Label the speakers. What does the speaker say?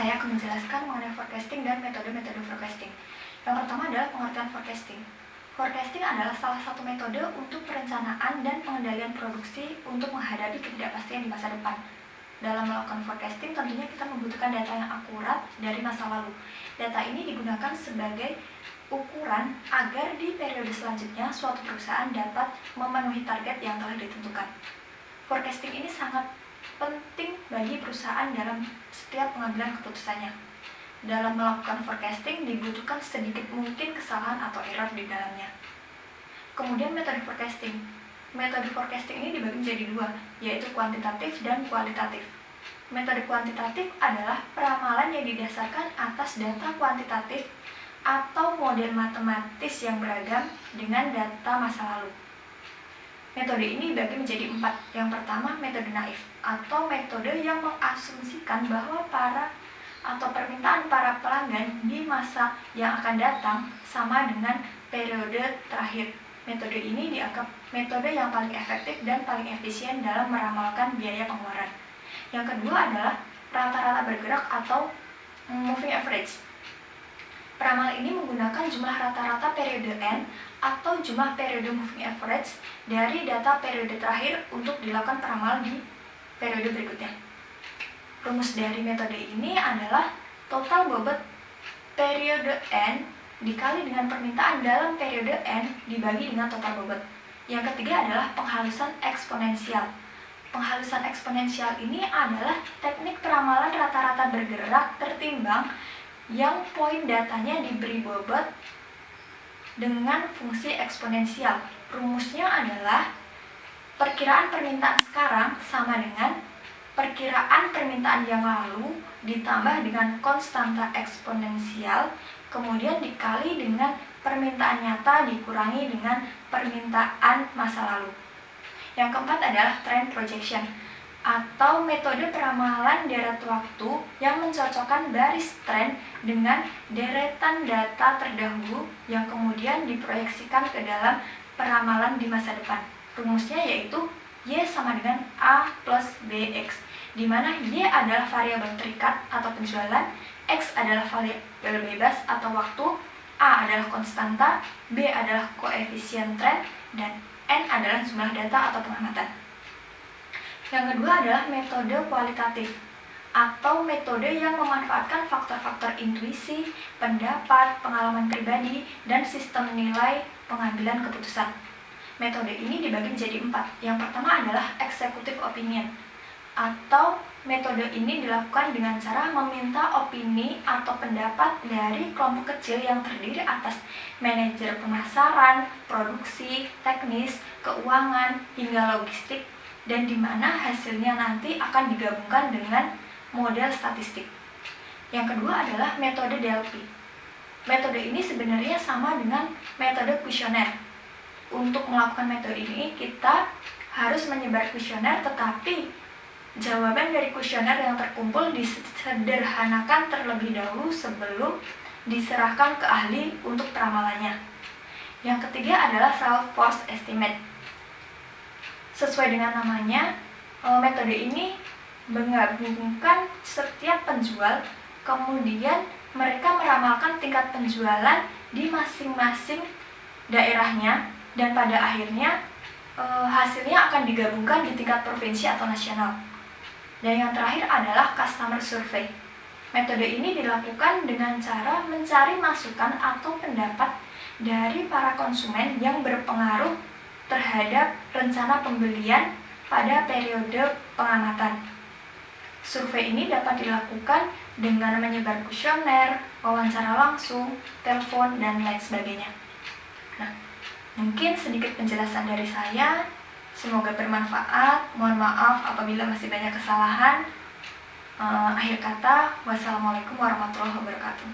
Speaker 1: saya akan menjelaskan mengenai forecasting dan metode-metode forecasting. Yang pertama adalah pengertian forecasting. Forecasting adalah salah satu metode untuk perencanaan dan pengendalian produksi untuk menghadapi ketidakpastian di masa depan. Dalam melakukan forecasting, tentunya kita membutuhkan data yang akurat dari masa lalu. Data ini digunakan sebagai ukuran agar di periode selanjutnya suatu perusahaan dapat memenuhi target yang telah ditentukan. Forecasting ini sangat penting bagi perusahaan dalam setiap pengambilan keputusannya. Dalam melakukan forecasting dibutuhkan sedikit mungkin kesalahan atau error di dalamnya. Kemudian metode forecasting. Metode forecasting ini dibagi menjadi dua, yaitu kuantitatif dan kualitatif. Metode kuantitatif adalah peramalan yang didasarkan atas data kuantitatif atau model matematis yang beragam dengan data masa lalu. Metode ini dibagi menjadi 4. Yang pertama, metode naif atau metode yang mengasumsikan bahwa permintaan para pelanggan di masa yang akan datang sama dengan periode terakhir. Metode ini dianggap metode yang paling efektif dan paling efisien dalam meramalkan biaya pengeluaran. Yang kedua adalah rata-rata bergerak atau moving average. Peramal ini menggunakan jumlah rata-rata periode N atau jumlah periode moving average dari data periode terakhir untuk dilakukan peramal di periode berikutnya. Rumus dari metode ini adalah total bobot periode N dikali dengan permintaan dalam periode N dibagi dengan total bobot. Yang ketiga adalah penghalusan eksponensial. Penghalusan eksponensial ini adalah teknik peramalan rata-rata bergerak tertimbang yang poin datanya diberi bobot dengan fungsi eksponensial. Rumusnya adalah perkiraan permintaan sekarang sama dengan perkiraan permintaan yang lalu ditambah dengan konstanta eksponensial, kemudian dikali dengan permintaan nyata dikurangi dengan permintaan masa lalu. Yang keempat adalah trend projection atau metode peramalan deret waktu yang mencocokkan baris tren dengan deretan data terdahulu yang kemudian diproyeksikan ke dalam peramalan di masa depan. Rumusnya yaitu Y sama dengan A plus BX, di mana Y adalah variabel terikat atau penjualan, X adalah variabel bebas atau waktu, A adalah konstanta, B adalah koefisien tren, dan N adalah jumlah data atau pengamatan. Yang kedua adalah metode kualitatif atau metode yang memanfaatkan faktor-faktor intuisi, pendapat, pengalaman pribadi, dan sistem nilai pengambilan keputusan. Metode ini dibagi menjadi 4. Yang pertama adalah executive opinion atau metode ini dilakukan dengan cara meminta opini atau pendapat dari kelompok kecil yang terdiri atas manajer pemasaran, produksi, teknis, keuangan, hingga logistik, dan di mana hasilnya nanti akan digabungkan dengan model statistik. Yang kedua adalah metode Delphi. Metode ini sebenarnya sama dengan metode kuesioner. Untuk melakukan metode ini, kita harus menyebar kuesioner, tetapi jawaban dari kuesioner yang terkumpul disederhanakan terlebih dahulu sebelum diserahkan ke ahli untuk peramalannya. Yang ketiga adalah self-force estimate. Sesuai dengan namanya, metode ini menggabungkan setiap penjual, kemudian mereka meramalkan tingkat penjualan di masing-masing daerahnya, dan pada akhirnya hasilnya akan digabungkan di tingkat provinsi atau nasional. Dan yang terakhir adalah customer survey. Metode ini dilakukan dengan cara mencari masukan atau pendapat dari para konsumen yang berpengaruh terhadap rencana pembelian pada periode pengamatan. Survei ini dapat dilakukan dengan menyebar kuesioner, wawancara langsung, telepon, dan lain sebagainya. Nah, mungkin sedikit penjelasan dari saya. Semoga bermanfaat. Mohon maaf apabila masih banyak kesalahan. Akhir kata, wassalamualaikum warahmatullahi wabarakatuh.